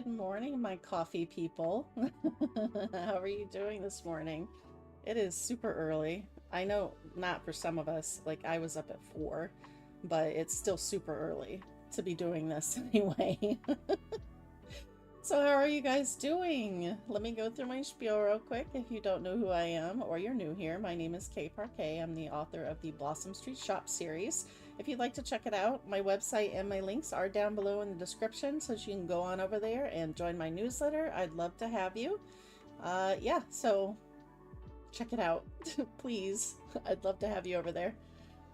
Good morning, my coffee people. How are you doing this morning? It is super early. I know not for some of us, like I was up at 4, but it's still super early to be doing this anyway. So how are you guys doing? Let me go through my spiel real quick. If you don't know who I am or you're new here, my name is Kay Parquet. I'm the author of the Blossom Street Shop series. If you'd like to check it out, my website and my links are down below in the description, so you can go on over there and join my newsletter. I'd love to have you. Yeah, so check it out, please. I'd love to have you over there.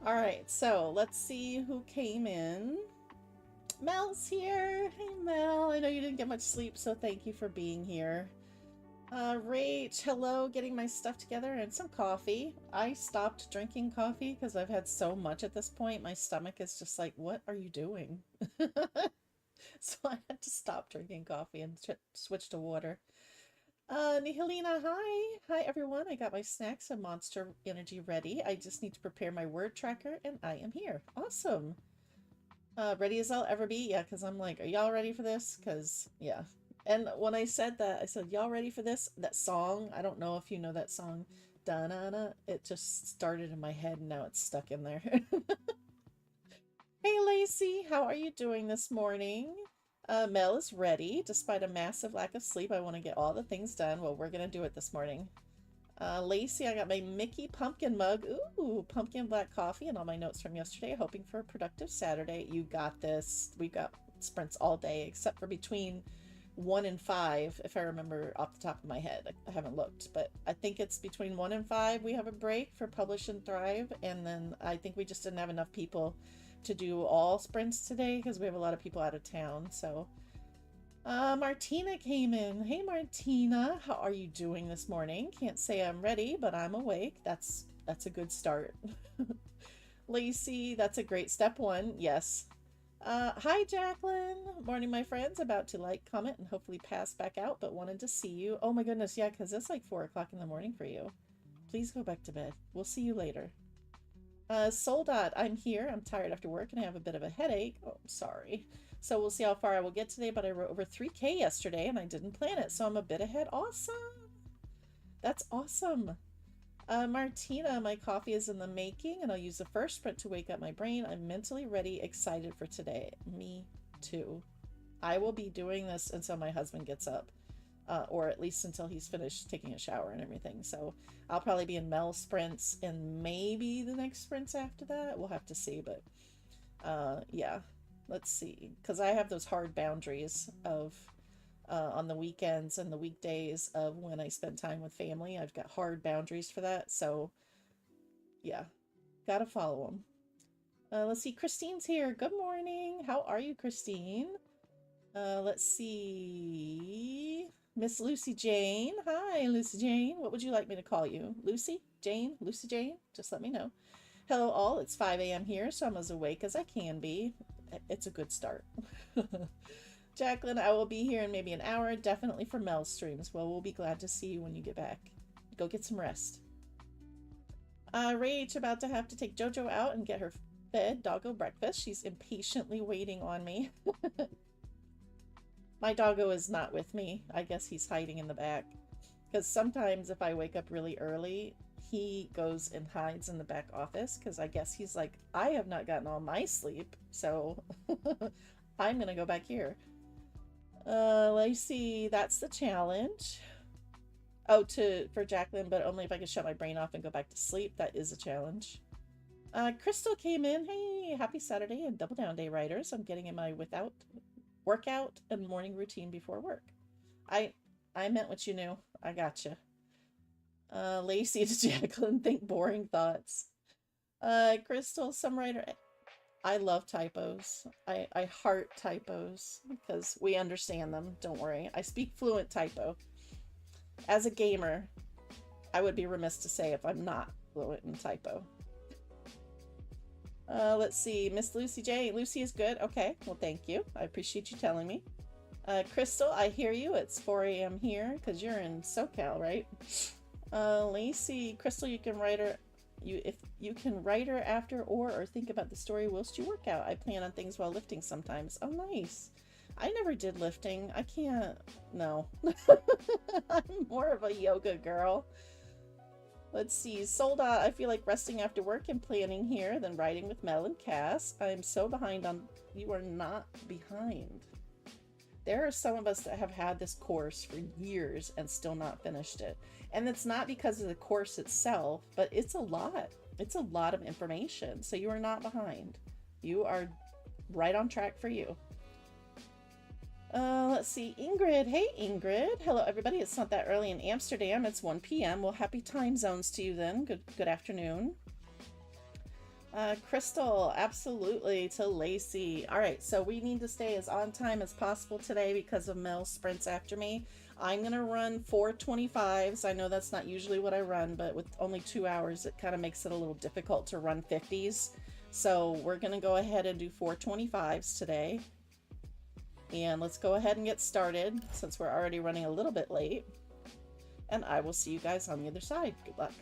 All right, so let's see who came in. Mel's here. Hey, Mel. I know you didn't get much sleep, so thank you for being here. Rach, hello. Getting my stuff together and some coffee. I stopped drinking coffee because I've had so much at this point. My stomach is just like, what are you doing? So I had to stop drinking coffee and switch to water. Nihelina, hi. Hi, everyone. I got my snacks and Monster Energy ready. I just need to prepare my word tracker, and I am here. Awesome. Ready as I'll ever be. Yeah, because I'm like, are y'all ready for this? Because, yeah. And when I said that, I said, y'all ready for this? That song, I don't know if you know that song. Da-na-na. It just started in my head and now it's stuck in there. Hey, Lacey, how are you doing this morning? Mel is ready. Despite a massive lack of sleep, I want to get all the things done. Well, we're going to do it this morning. Lacey, I got my Mickey pumpkin mug. Ooh, pumpkin black coffee and all my notes from yesterday. Hoping for a productive Saturday. You got this. We've got sprints all day, except for between 1 and 5, if I remember off the top of my head. I haven't looked, but I think it's between 1 and 5 we have a break for Publish and Thrive, and then I think we just didn't have enough people to do all sprints today because we have a lot of people out of town, so... Martina came in. Hey, Martina, how are you doing this morning? Can't say I'm ready, but I'm awake. That's a good start. Lacey, that's a great step 1. Yes. Hi, Jacqueline. Morning, my friends. About to like, comment, and hopefully pass back out, but wanted to see you. Oh my goodness, yeah, because it's like 4 o'clock in the morning for you. Please go back to bed. We'll see you later. Soldot, I'm here. I'm tired after work and I have a bit of a headache. Oh, I'm sorry. So we'll see how far I will get today, but I wrote over 3K yesterday and I didn't plan it, so I'm a bit ahead. Awesome. That's awesome. Martina, my coffee is in the making and I'll use the first sprint to wake up my brain. I'm mentally ready, excited for today. Me too. I will be doing this until my husband gets up, or at least until he's finished taking a shower and everything. So I'll probably be in Mel sprints and maybe the next sprints after that. We'll have to see, but yeah. Let's see, because I have those hard boundaries of on the weekends and the weekdays of when I spend time with family. I've got hard boundaries for that, so yeah, gotta follow them. Let's see, Christine's here. Good morning. How are you, Christine? Let's see, Miss Lucy Jane. Hi, Lucy Jane. What would you like me to call you? Lucy? Jane? Lucy Jane? Just let me know. Hello all, it's 5 a.m. here, so I'm as awake as I can be. It's a good start. Jacqueline, I will be here in maybe an hour, definitely for Mel's streams. Well, we'll be glad to see you when you get back. Go get some rest. Rach, about to have to take Jojo out and get her fed doggo breakfast. She's impatiently waiting on me. My doggo is not with me. I guess he's hiding in the back. Because sometimes if I wake up really early, he goes and hides in the back office because I guess he's like, I have not gotten all my sleep, so I'm gonna go back here. Let's see, that's the challenge. Oh, for Jacqueline, but only if I can shut my brain off and go back to sleep. That is a challenge. Crystal came in. Hey, happy Saturday and double down day, writers. I'm getting in my workout and morning routine before work. I meant what you knew. I gotcha. Lacey to Jacqueline, think boring thoughts. Crystal, some writer. I love typos. I heart typos because we understand them. Don't worry. I speak fluent typo. As a gamer, I would be remiss to say if I'm not fluent in typo. Let's see. Miss Lucy J. Lucy is good. Okay. Well, thank you. I appreciate you telling me. Crystal, I hear you. It's 4 a.m. here because you're in SoCal, right? Lacey, Crystal, you can write her. If you can write her after or think about the story whilst you work out. I plan on things while lifting sometimes. Oh, nice. I never did lifting. I can't. No. I'm more of a yoga girl. Let's see. Sold out. I feel like resting after work and planning here, then writing with Mel and Cass. I'm so behind on. You are not behind. There are some of us that have had this course for years and still not finished it. And it's not because of the course itself, but it's a lot. It's a lot of information. So you are not behind. You are right on track for you. Let's see. Ingrid. Hey, Ingrid. Hello, everybody. It's not that early in Amsterdam. It's 1 p.m. Well, happy time zones to you then. Good afternoon. Crystal, absolutely, to Lacey. All right, so we need to stay as on time as possible today because of Mel sprints after me. I'm going to run 425s. I know that's not usually what I run, but with only 2 hours, it kind of makes it a little difficult to run 50s. So we're going to go ahead and do 425s today. And let's go ahead and get started since we're already running a little bit late. And I will see you guys on the other side. Good luck.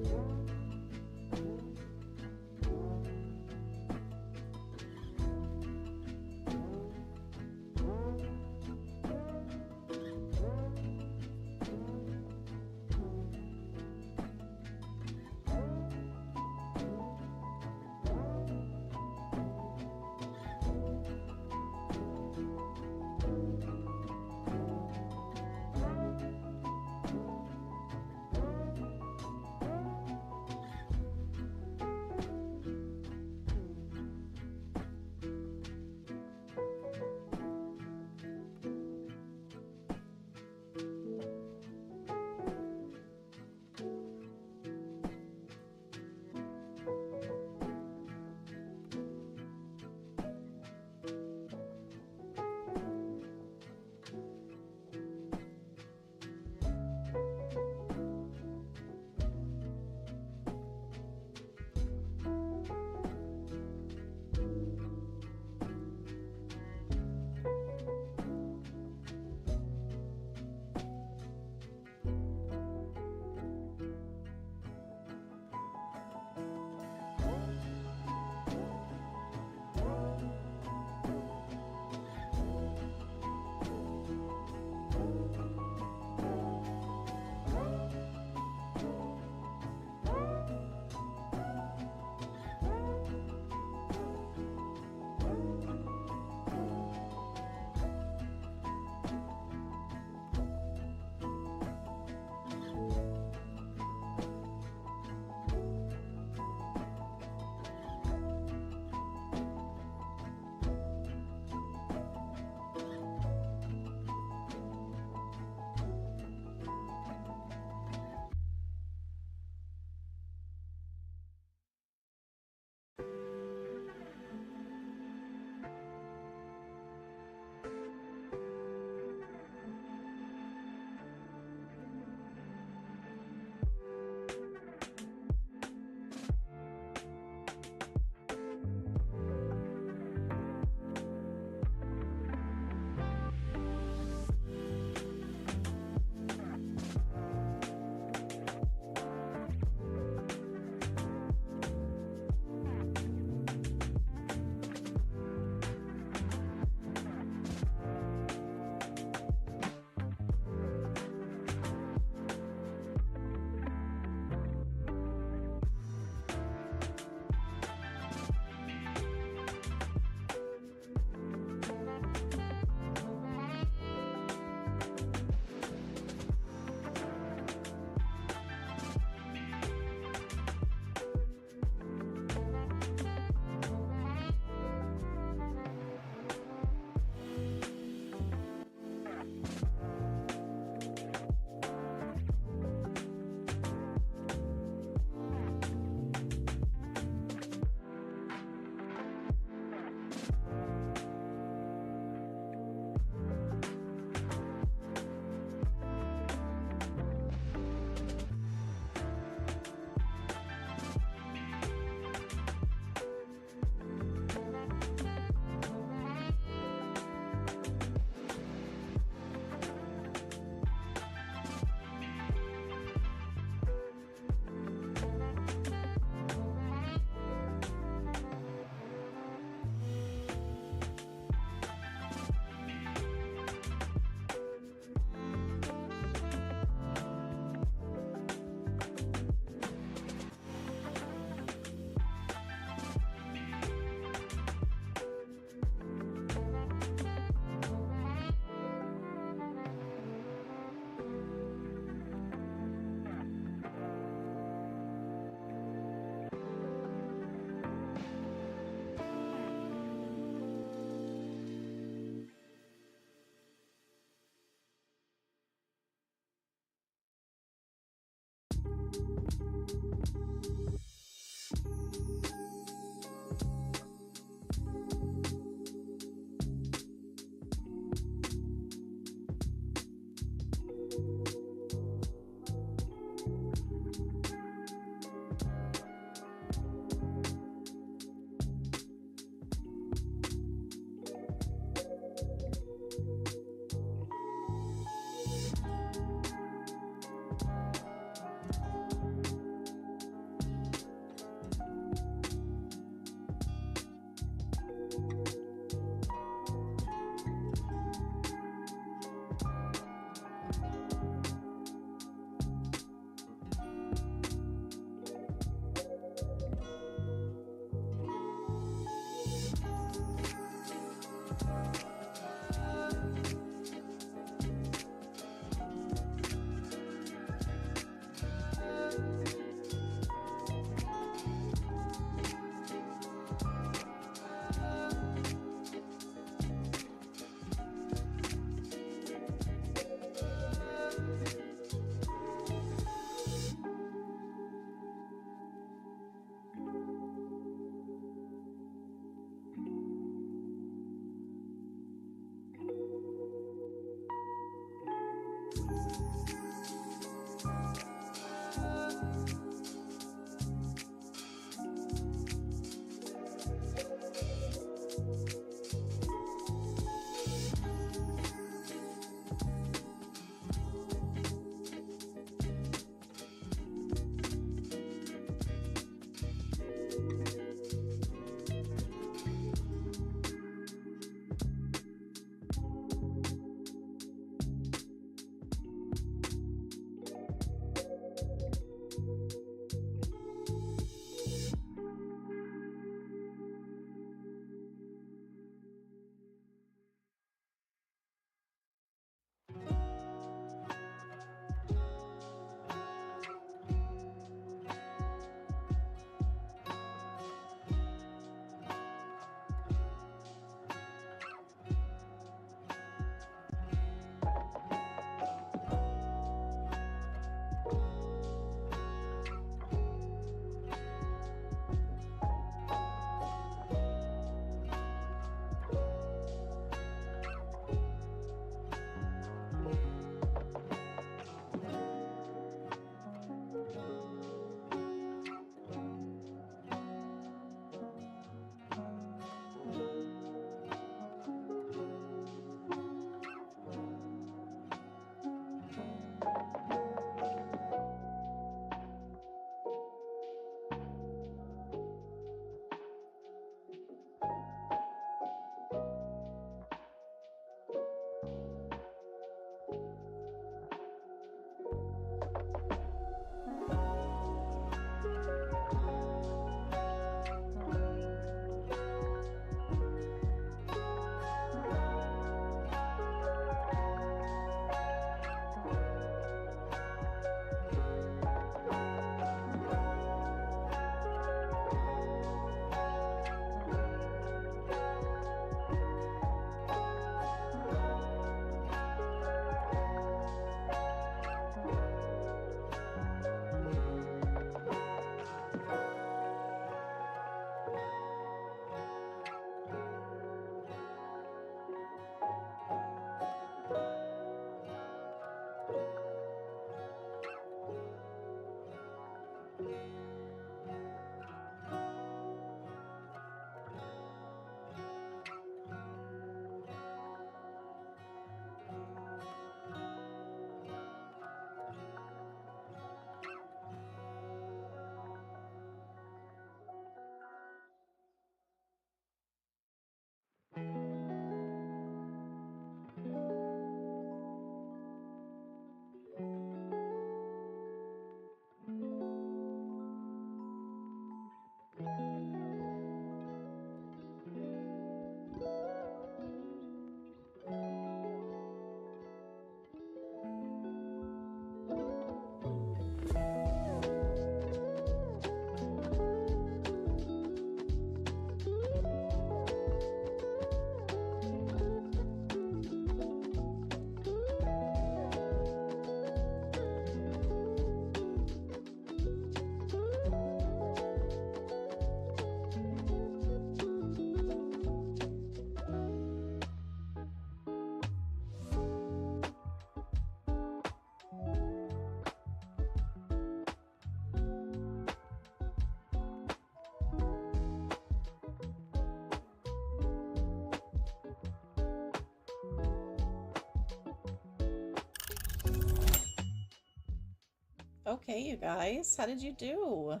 Okay, you guys, how did you do?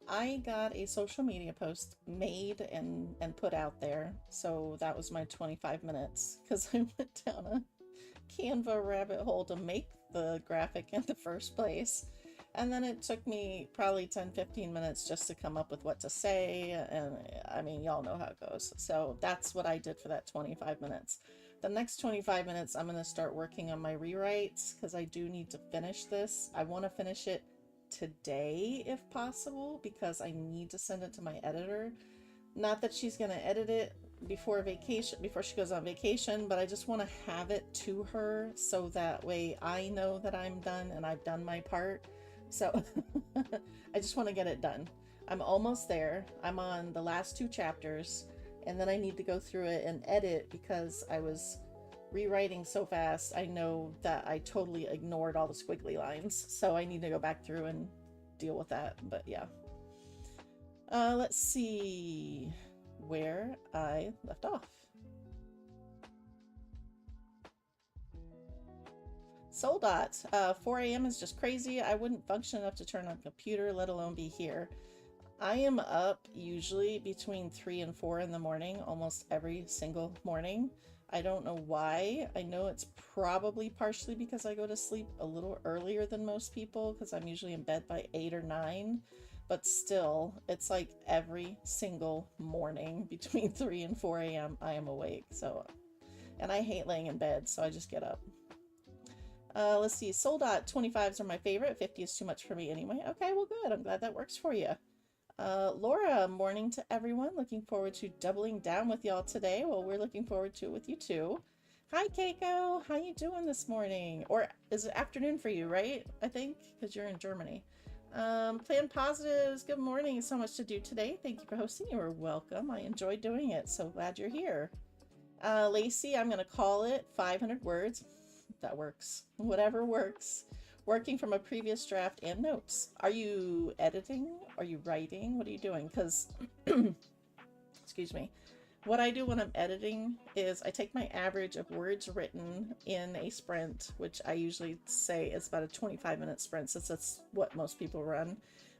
I got a social media post made and put out there, so that was my 25 minutes because I went down a Canva rabbit hole to make the graphic in the first place. And then it took me probably 10-15 minutes just to come up with what to say, and I mean, y'all know how it goes. So that's what I did for that 25 minutes. The next 25 minutes, I'm going to start working on my rewrites because I do need to finish this. I want to finish it today if possible because I need to send it to my editor. Not that she's going to edit it before she goes on vacation, but I just want to have it to her so that way I know that I'm done and I've done my part. So I just want to get it done. I'm almost there. I'm on the last 2 chapters, and then I need to go through it and edit because I was rewriting so fast. I know that I totally ignored all the squiggly lines, so I need to go back through and deal with that. But yeah. Let's see where I left off. Soldot, 4 a.m. is just crazy. I wouldn't function enough to turn on a computer, let alone be here. I am up usually between 3 and 4 in the morning, almost every single morning. I don't know why. I know it's probably partially because I go to sleep a little earlier than most people because I'm usually in bed by 8 or 9. But still, it's like every single morning between 3 and 4 a.m. I am awake. So, and I hate laying in bed, so I just get up. Let's see. Soldot, 25s are my favorite. 50 is too much for me anyway. Okay, well, good. I'm glad that works for you. Laura, morning to everyone. Looking forward to doubling down with y'all today. Well, we're looking forward to it with you too. Hi, Keiko. How you doing this morning? Or is it afternoon for you, right? I think, because you're in Germany. Plan positives. Good morning. So much to do today. Thank you for hosting. You are welcome. I enjoyed doing it. So glad you're here. Lacey, I'm going to call it 500 words. That works. Whatever works. Working from a previous draft and notes. Are you editing? Are you writing? What are you doing? Because, excuse me. What I do when I'm editing is I take my average of words written in a sprint, which I usually say is about a 25-minute sprint, since that's what most people run.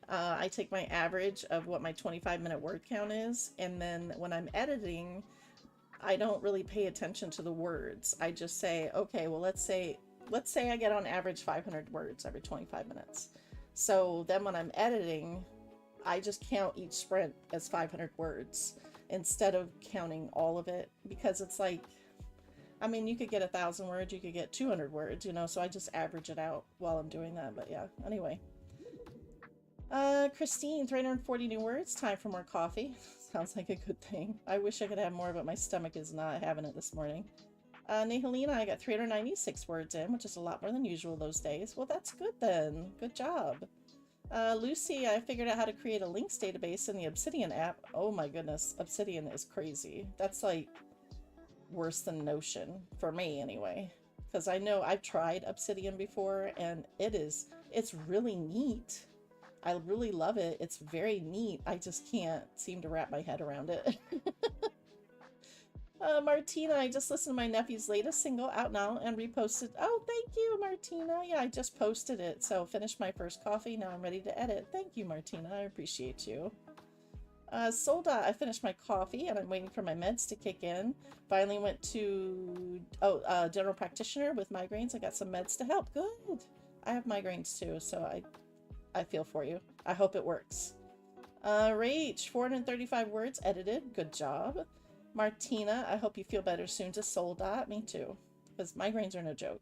I take my average of what my 25-minute word count is, and then when I'm editing, I don't really pay attention to the words. I just say, okay, well, let's say I get on average 500 words every 25 minutes. So then when I'm editing, I just count each sprint as 500 words instead of counting all of it, because it's like, I mean, you could get 1,000 words, you could get 200 words, you know, so I just average it out while I'm doing that. But yeah, anyway. Christine, 340 new words. Time for more coffee. Sounds like a good thing. I wish I could have more, but my stomach is not having it this morning. Nihalina, I got 396 words in, which is a lot more than usual those days. Well, that's good then. Good job. Lucy, I figured out how to create a links database in the Obsidian app. Oh my goodness, Obsidian is crazy. That's like worse than Notion, for me anyway. Because I know I've tried Obsidian before, and it's really neat. I really love it. It's very neat. I just can't seem to wrap my head around it. Martina, I just listened to my nephew's latest single out now and reposted. Oh, thank you, Martina. Yeah, I just posted it. So finished my first coffee. Now I'm ready to edit. Thank you, Martina. I appreciate you. Solda, I finished my coffee and I'm waiting for my meds to kick in. Finally went to general practitioner with migraines. I got some meds to help. Good. I have migraines too, so I feel for you. I hope it works. Rach, 435 words edited. Good job. Martina, I hope you feel better soon. To Soldot. Me too, because migraines are no joke.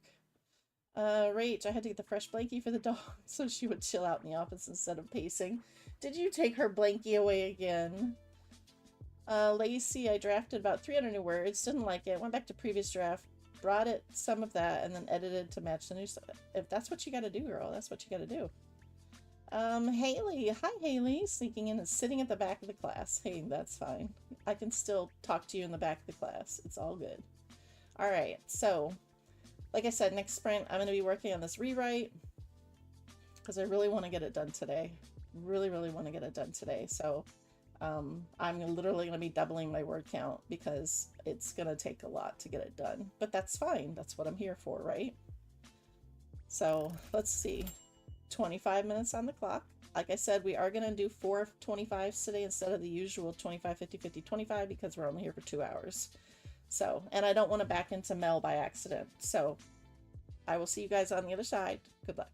Rach, I had to get the fresh blankie for the dog so she would chill out in the office instead of pacing. Did you take her blankie away again? Lacey, I drafted about 300 new words. Didn't like it. Went back to previous draft. Brought it some of that and then edited to match the new stuff. If that's what you got to do, girl, that's what you got to do. Haley. Hi, Haley. Sneaking in and sitting at the back of the class. Hey, that's fine. I can still talk to you in the back of the class. It's all good. All right. So, like I said, next sprint, I'm going to be working on this rewrite because I really want to get it done today. Really, really want to get it done today. So, I'm literally going to be doubling my word count because it's going to take a lot to get it done. But that's fine. That's what I'm here for, right? So, let's see. 25 minutes on the clock. Like I said, we are going to do 4 25s today instead of the usual 25, 50, 50, 25 because we're only here for 2 hours. So, and I don't want to back into Mel by accident. So I will see you guys on the other side. Good luck.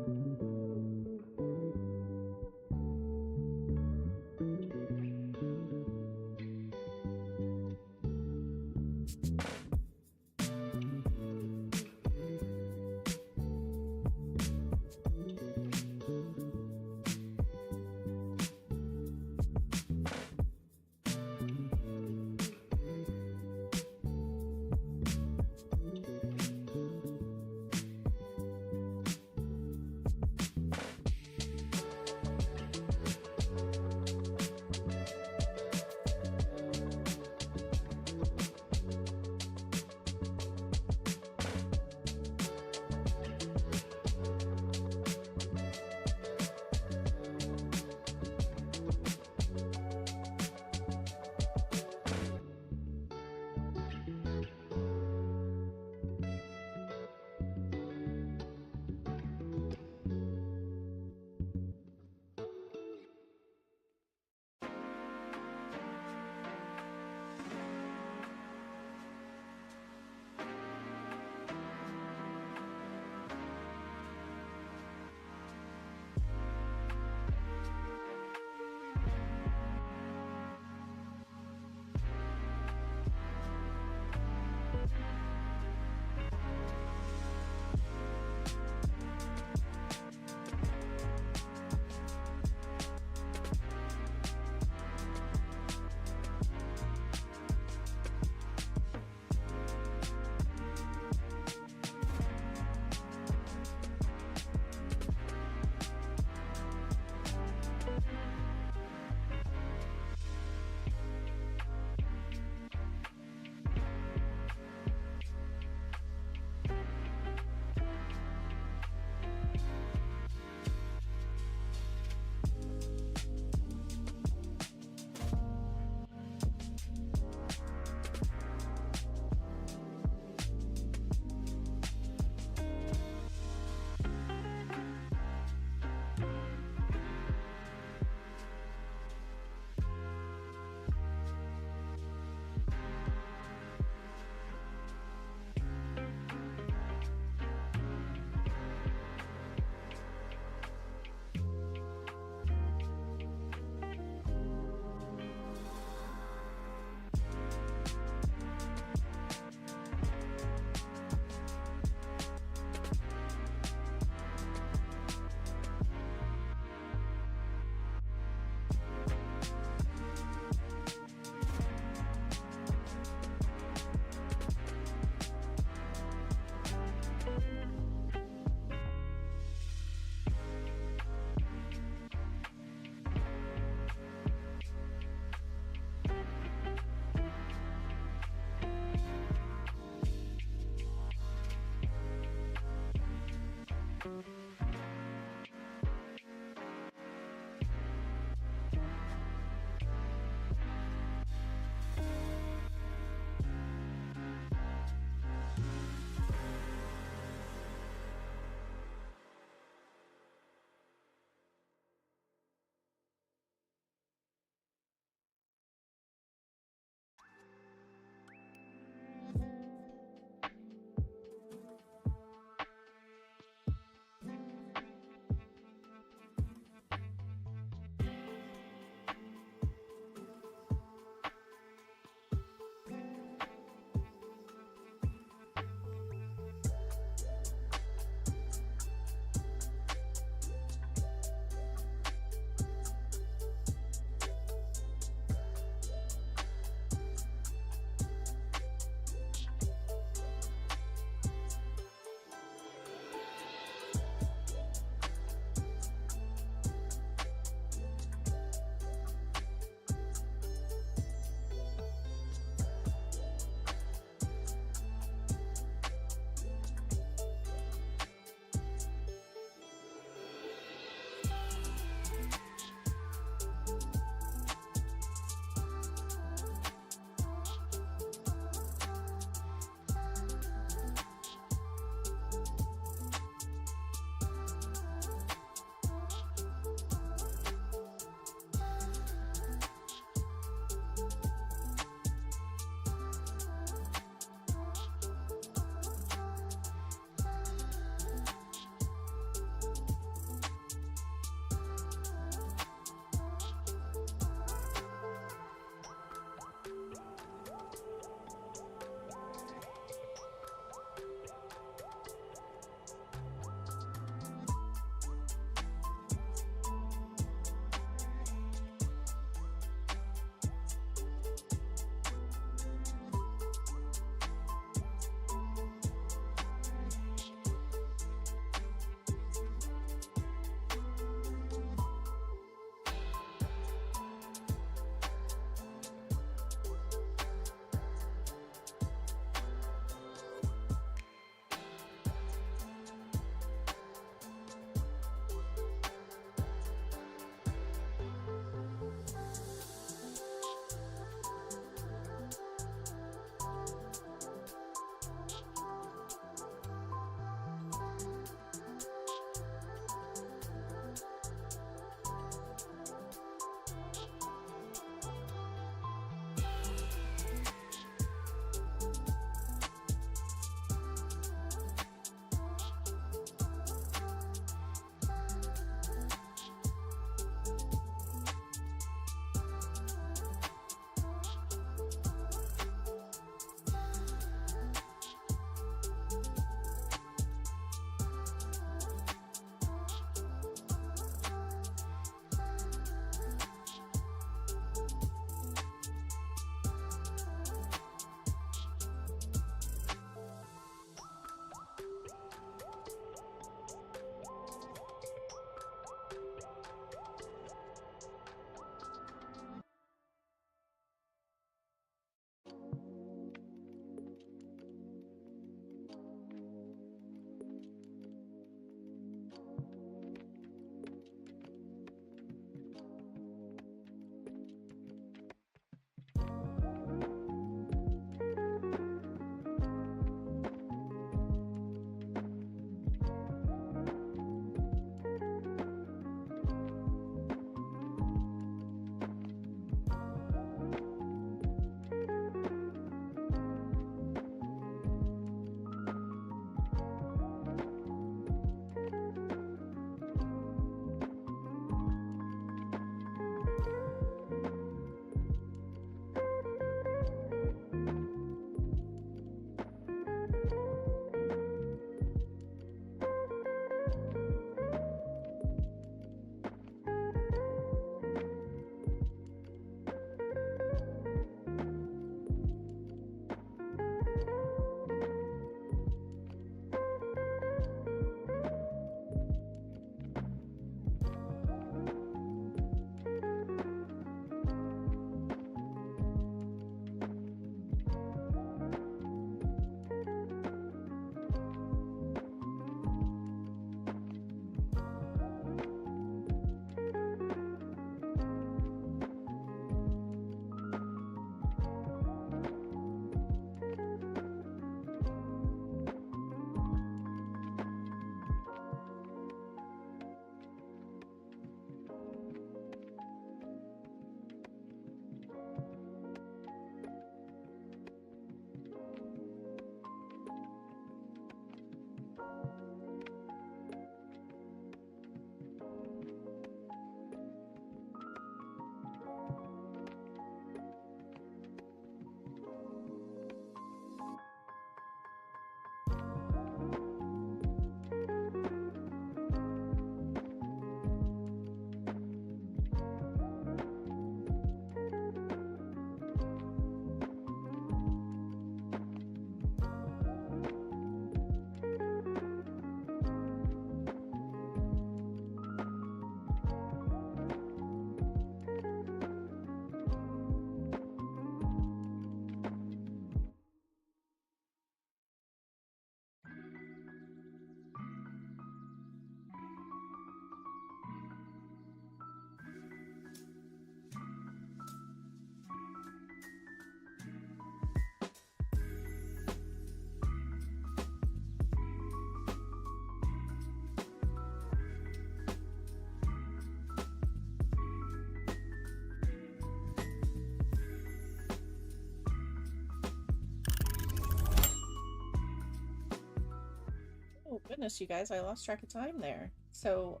goodness, you guys, I lost track of time there. So,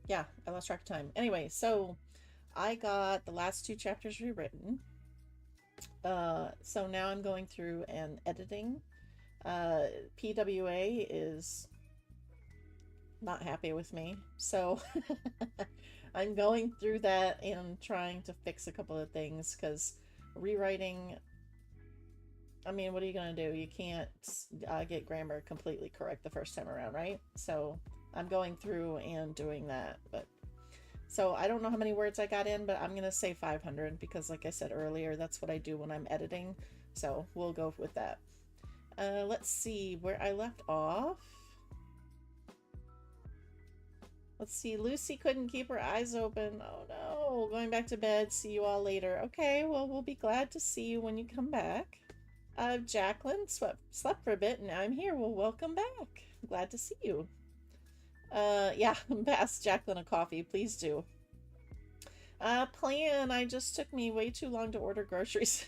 yeah, I lost track of time. Anyway, so I got the last 2 chapters rewritten. So now I'm going through and editing. PWA is not happy with me, so I'm going through that and trying to fix a couple of things, because rewriting, I mean, what are you going to do? You can't get grammar completely correct the first time around, right? So I'm going through and doing that. But so I don't know how many words I got in, but I'm going to say 500 because, like I said earlier, that's what I do when I'm editing. So we'll go with that. Let's see where I left off. Let's see. Lucy couldn't keep her eyes open. Oh no. Going back to bed. See you all later. Okay, well, we'll be glad to see you when you come back. Jacqueline slept for a bit and now I'm here. Well, welcome back. Glad to see you. Yeah, pass Jacqueline a coffee. Please do. Plan. I just took me way too long to order groceries.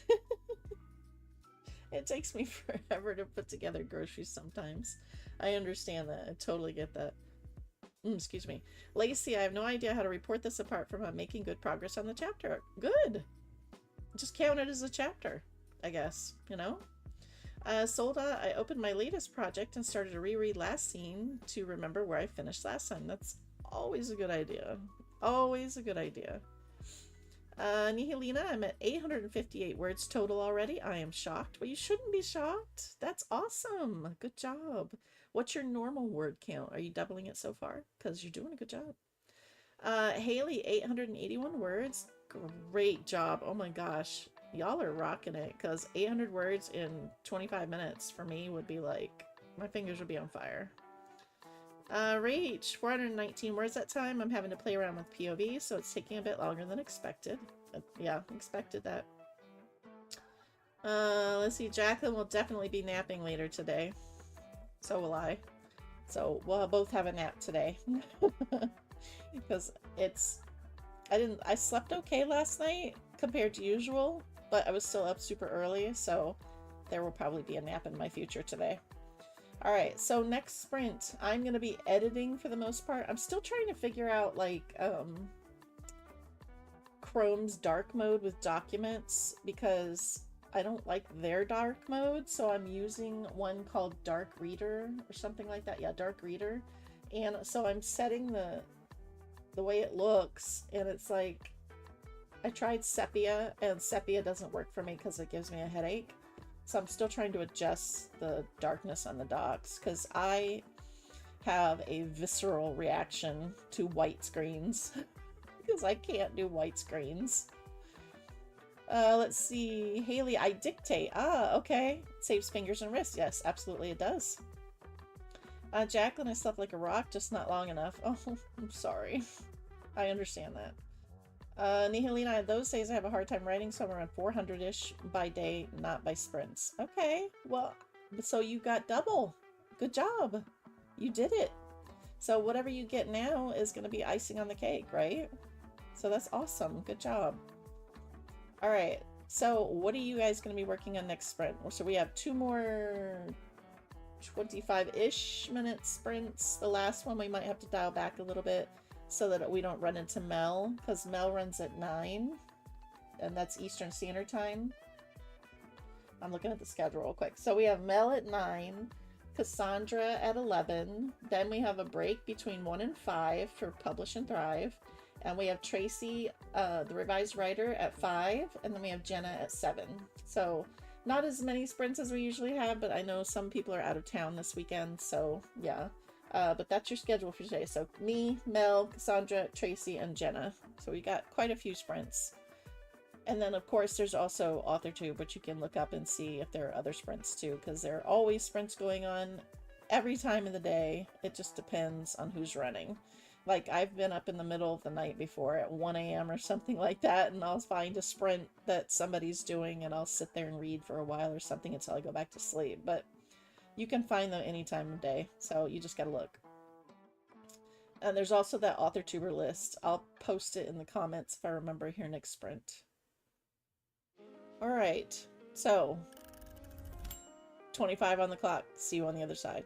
It takes me forever to put together groceries sometimes. I understand that. I totally get that. Excuse me. Lacey, I have no idea how to report this apart from making good progress on the chapter. Good. Just count it as a chapter, I guess, you know? Solda, I opened my latest project and started to reread last scene to remember where I finished last time. That's always a good idea. Always a good idea. Nihilina, I'm at 858 words total already. I am shocked. Well, you shouldn't be shocked. That's awesome. Good job. What's your normal word count? Are you doubling it so far? Because you're doing a good job. Haley, 881 words. Great job. Oh my gosh. Y'all are rocking it, because 800 words in 25 minutes for me would be like, my fingers would be on fire. Rach, 419 words that time. I'm having to play around with POV, so it's taking a bit longer than expected. Yeah, expected that. Let's see. Jacqueline will definitely be napping later today. So will I. So we'll both have a nap today. Because I slept okay last night compared to usual, but I was still up super early, so there will probably be a nap in my future today. Alright, so next sprint, I'm going to be editing for the most part. I'm still trying to figure out, like, Chrome's dark mode with documents, because I don't like their dark mode, so I'm using one called Dark Reader, or something like that. Yeah, Dark Reader. And so I'm setting the way it looks, and it's like, I tried Sepia, and Sepia doesn't work for me because it gives me a headache. So I'm still trying to adjust the darkness on the docs, because I have a visceral reaction to white screens because I can't do white screens. Let's see. Haley, I dictate. Ah, okay. Saves fingers and wrists. Yes, absolutely it does. Jacqueline, I slept like a rock, just not long enough. Oh, I'm sorry. I understand that. Nihilina, those days I have a hard time writing, so I'm around 400-ish by day, not by sprints. Okay, well, so you got double. Good job. You did it. So whatever you get now is going to be icing on the cake, right? So that's awesome. Good job. All right, so what are you guys going to be working on next sprint? So we have 2 more 25-ish minute sprints. The last one we might have to dial back a little bit, so that we don't run into Mel, because Mel runs at 9, and that's Eastern Standard Time. I'm looking at the schedule real quick. So we have Mel at 9, Cassandra at 11, then we have a break between 1 and 5 for Publish and Thrive, and we have Tracy, the revised writer, at 5, and then we have Jenna at 7. So not as many sprints as we usually have, but I know some people are out of town this weekend, so yeah. But that's your schedule for today. So me, Mel, Cassandra, Tracy, and Jenna. So we got quite a few sprints. And then, of course, there's also AuthorTube, which you can look up and see if there are other sprints too, because there are always sprints going on every time of the day. It just depends on who's running. Like, I've been up in the middle of the night before at 1 a.m. or something like that, and I'll find a sprint that somebody's doing, and I'll sit there and read for a while or something until I go back to sleep. But you can find them any time of day, so you just gotta look. And there's also that AuthorTuber list. I'll post it in the comments if I remember here next sprint. Alright, so 6:25 on the clock. See you on the other side.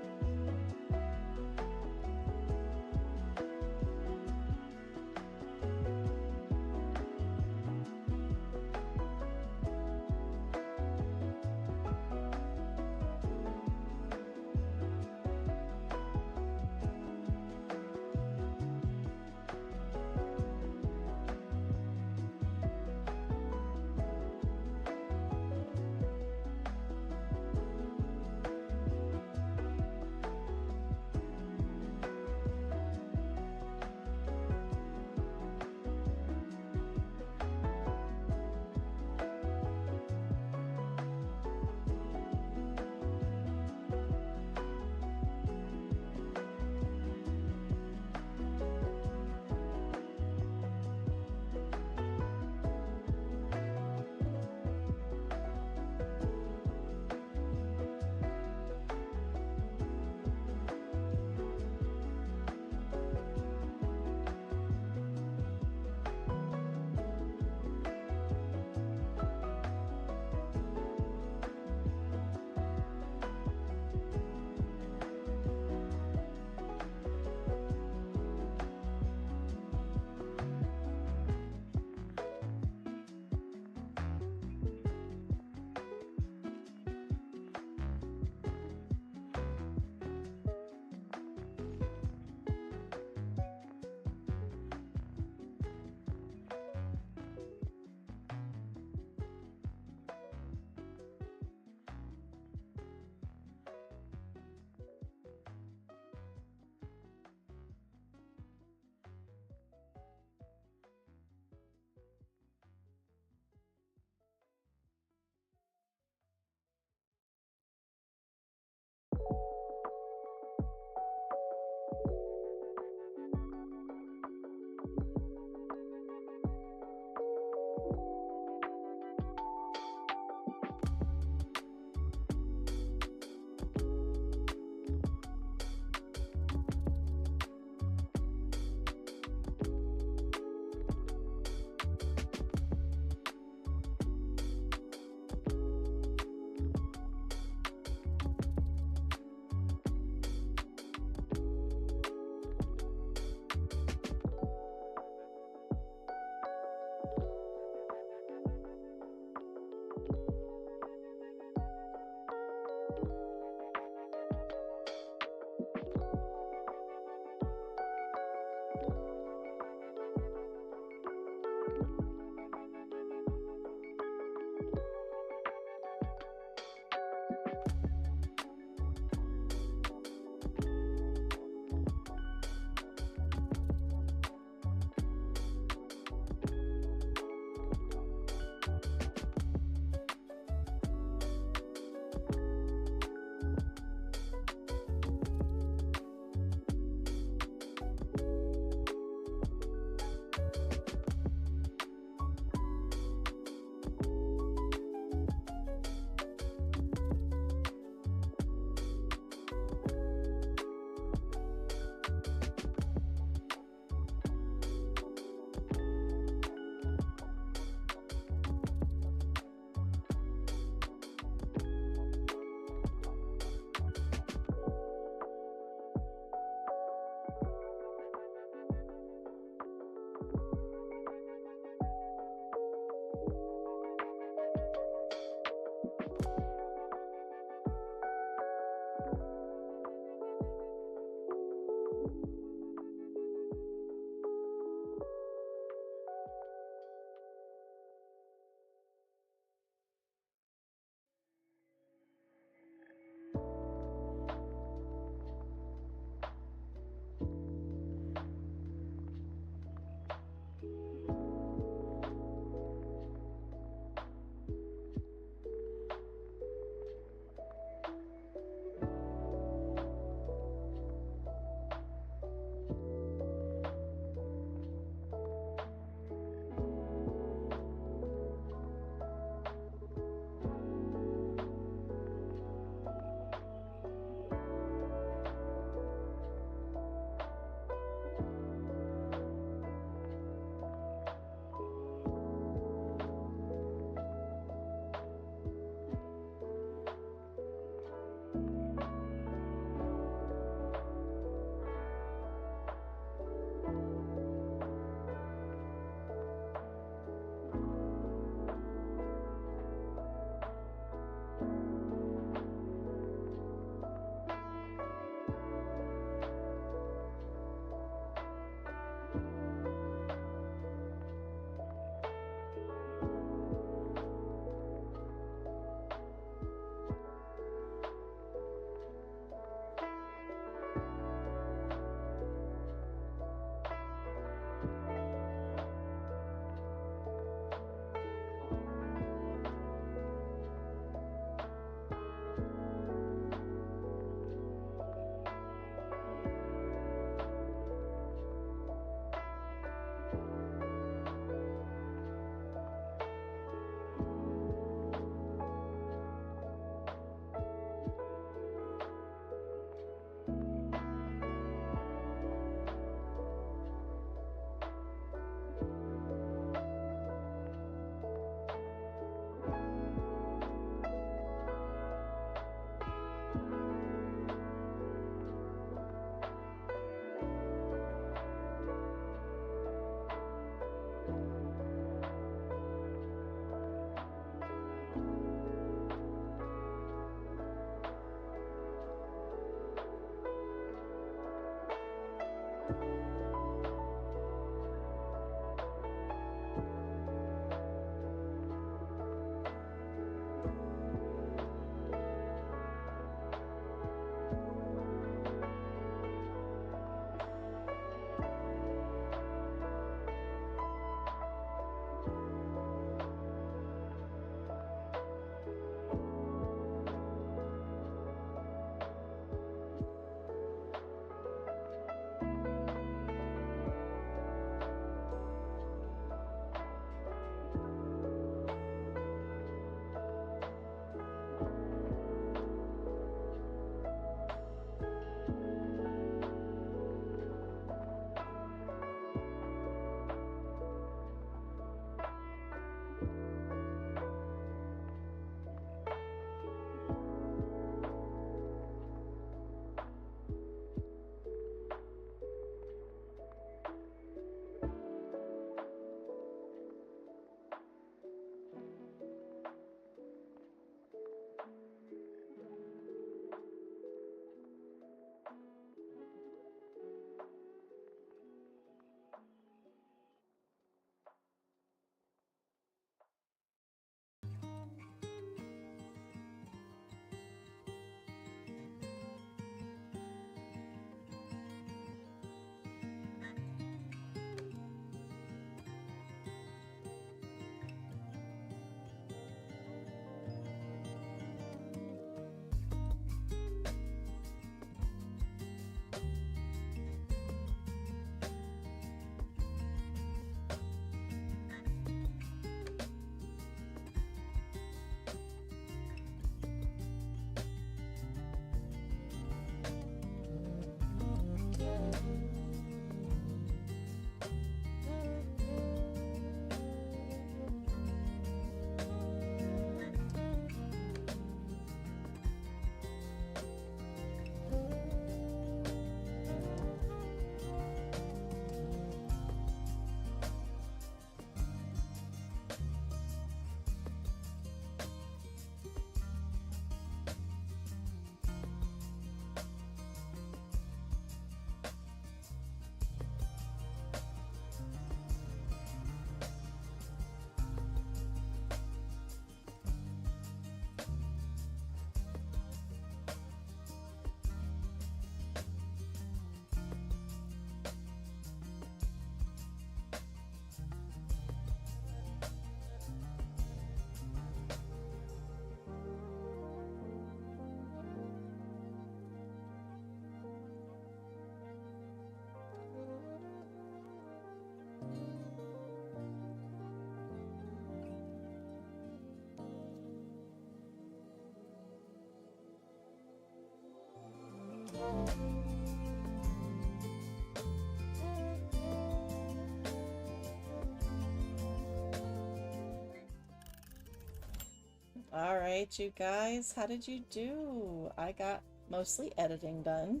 All right, you guys, how did you do? I got mostly editing done.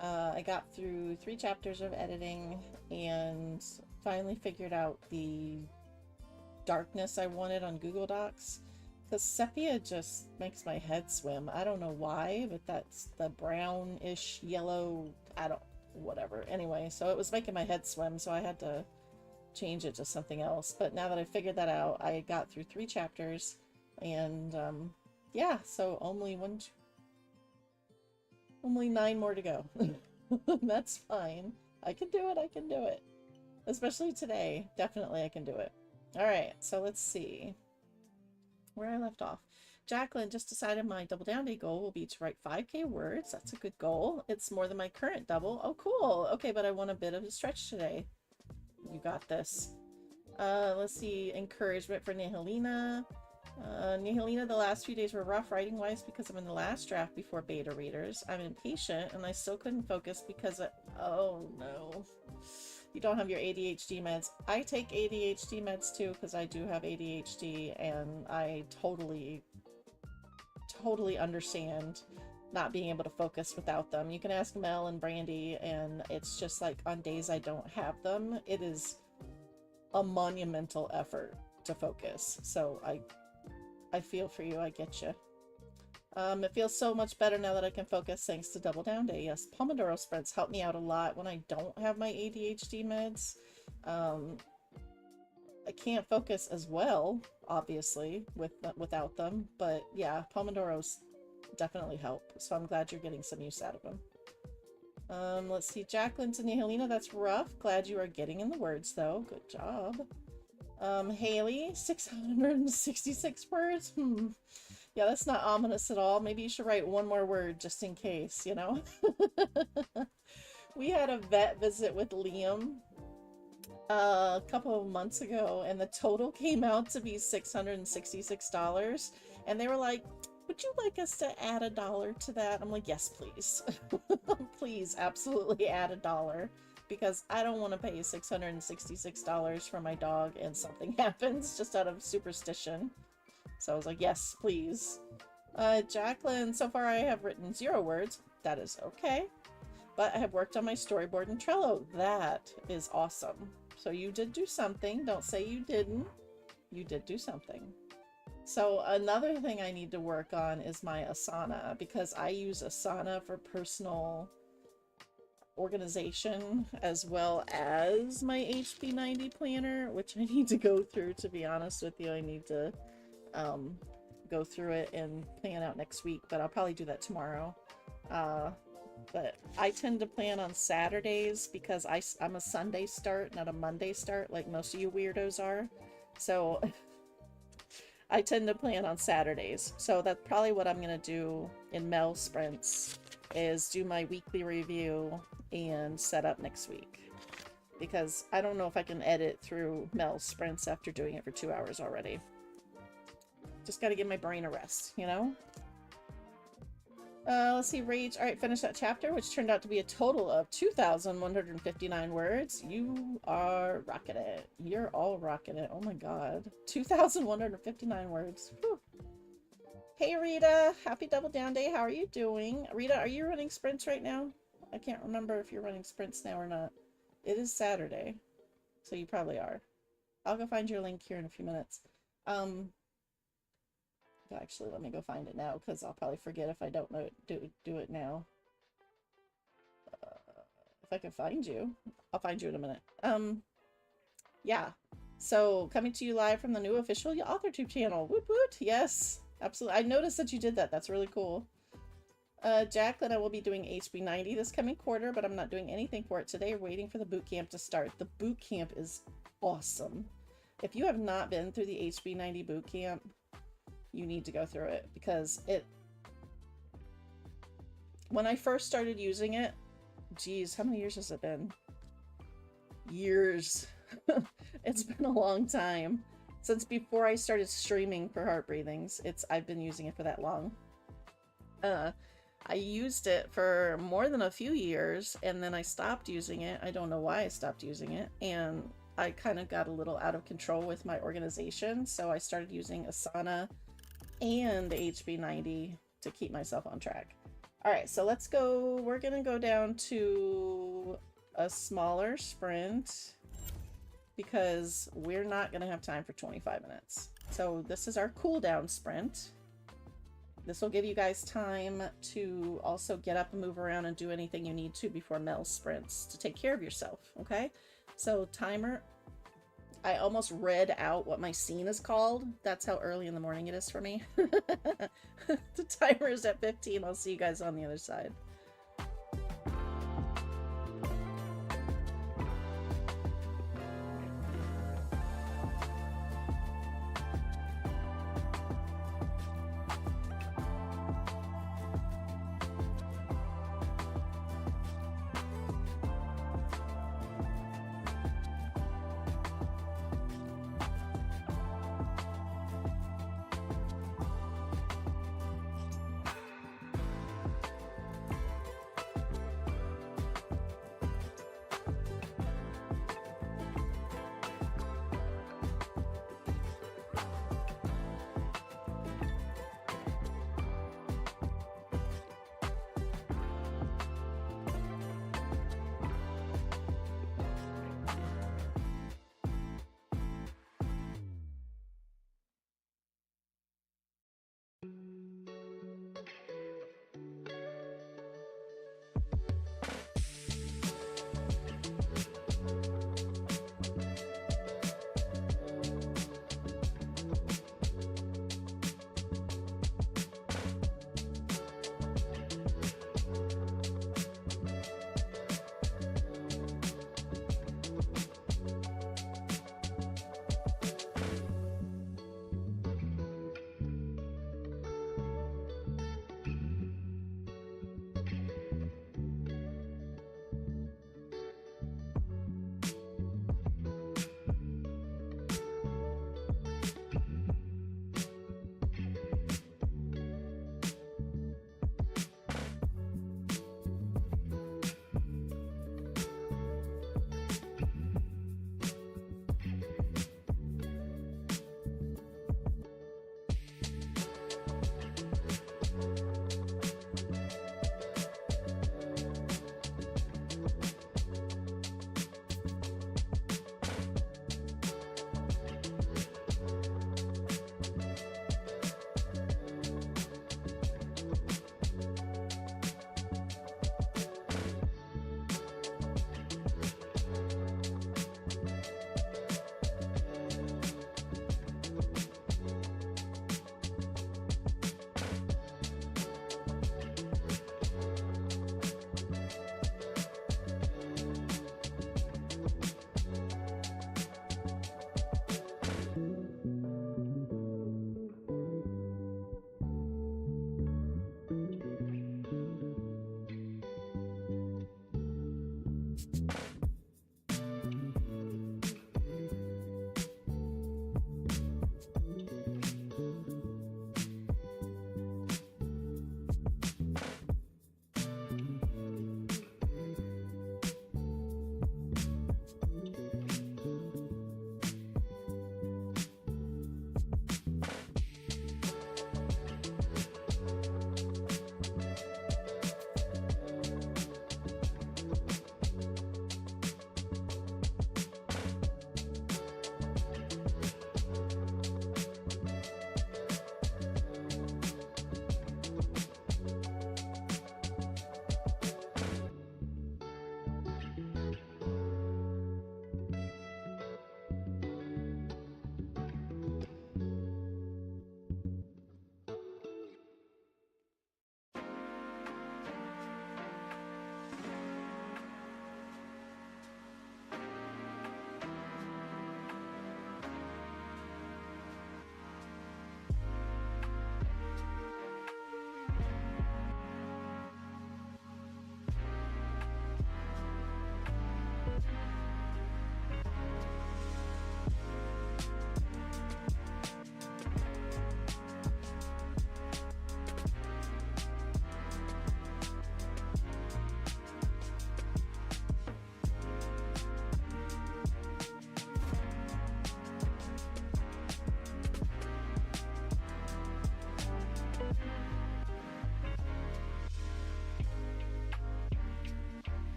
I got through 3 chapters of editing and finally figured out the darkness I wanted on Google Docs. Because sepia just makes my head swim. I don't know why, but that's the brownish yellow, whatever. Anyway, so it was making my head swim, so I had to change it to something else. But now that I figured that out, I got through 3 chapters. And yeah, so only 9 more to go. That's fine. I can do it. I can do it. Especially today. Definitely I can do it. All right, so let's see where I left off. Jacqueline just decided my double down day goal will be to write 5K words. That's a good goal. It's more than my current double. Oh, cool. Okay, but I want a bit of a stretch today. You got this. Let's see. Encouragement for Nihelina. Nihelina, the last few days were rough writing wise because I'm in the last draft before beta readers. I'm impatient and I still couldn't focus because oh no, you don't have your ADHD meds. I take ADHD meds too because I do have ADHD, and I totally understand not being able to focus without them. You can ask Mel and Brandy, and it's just like on days I don't have them, it is a monumental effort to focus. So I feel for you. I get you. It feels so much better now that I can focus thanks to Double Down Day. Yes, Pomodoro sprints help me out a lot when I don't have my ADHD meds. I can't focus as well, obviously, without them. But yeah, Pomodoros definitely help. So I'm glad you're getting some use out of them. Let's see. Jacqueline to Nihelina, that's rough. Glad you are getting in the words, though. Good job. Haley, 666 words? Yeah, that's not ominous at all. Maybe you should write 1 more word just in case, you know? We had a vet visit with Liam a couple of months ago, and the total came out to be $666. And they were like, would you like us to add $1 to that? I'm like, yes, please. Please, absolutely add $1. Because I don't want to pay $666 for my dog and something happens just out of superstition. So I was like, yes, please. Jacqueline, so far I have written 0 words. That is okay. But I have worked on my storyboard in Trello. That is awesome. So you did do something. Don't say you didn't. You did do something. So another thing I need to work on is my Asana, because I use Asana for personal organization as well as my HB90 planner, which I need to go through. To be honest with you, I need to go through it and plan out next week, but I'll probably do that tomorrow. But I tend to plan on Saturdays because I'm a Sunday start, not a Monday start like most of you weirdos are. So I tend to plan on Saturdays. So that's probably what I'm going to do in Mel sprints, is do my weekly review and set up next week. Because I don't know if I can edit through Mel's sprints after doing it for 2 hours already. Just got to give my brain a rest, you know? Let's see, Rage. Alright, finish that chapter, which turned out to be a total of 2,159 words. You are rocking it. You're all rocking it. Oh my god. 2,159 words. Whew. Hey, Rita. Happy Double Down Day. How are you doing? Rita, are you running sprints right now? I can't remember if you're running sprints now or not. It is Saturday, so you probably are. I'll go find your link here in a few minutes. Actually, let me go find it now, because I'll probably forget if I don't know do it now. If I can find you, I'll find you in a minute. Yeah. So, coming to you live from the new official AuthorTube channel. Woot woot! Yes, absolutely. I noticed that you did that. That's really cool. Jacqueline, I will be doing HB90 this coming quarter, but I'm not doing anything for it today. We're waiting for the boot camp to start. The boot camp is awesome. If you have not been through the HB90 boot camp, you need to go through it, because when I first started using it, geez, how many years has it been? Years. It's been a long time. Since before I started streaming for Heart Breathings, I've been using it for that long. I used it for more than a few years and then I stopped using it. I don't know why I stopped using it. And I kind of got a little out of control with my organization. So I started using Asana and HB90 to keep myself on track. All right, so let's go. We're going to go down to a smaller sprint because we're not going to have time for 25 minutes. So this is our cooldown sprint. This will give you guys time to also get up and move around and do anything you need to before Mel sprints to take care of yourself, okay? So timer, I almost read out what my scene is called. That's how early in the morning it is for me. The timer is at 15. I'll see you guys on the other side.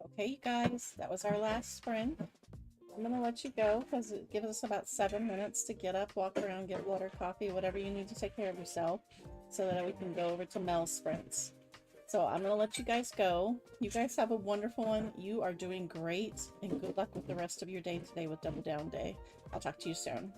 Okay, you guys, that was our last sprint. I'm gonna let you go because it gives us about 7 minutes to get up, walk around, get water, coffee, whatever you need to take care of yourself, so that we can go over to Mel's sprints. So I'm gonna let you guys go. You guys have a wonderful one. You are doing great, and good luck with the rest of your day today with Double Down Day. I'll talk to you soon.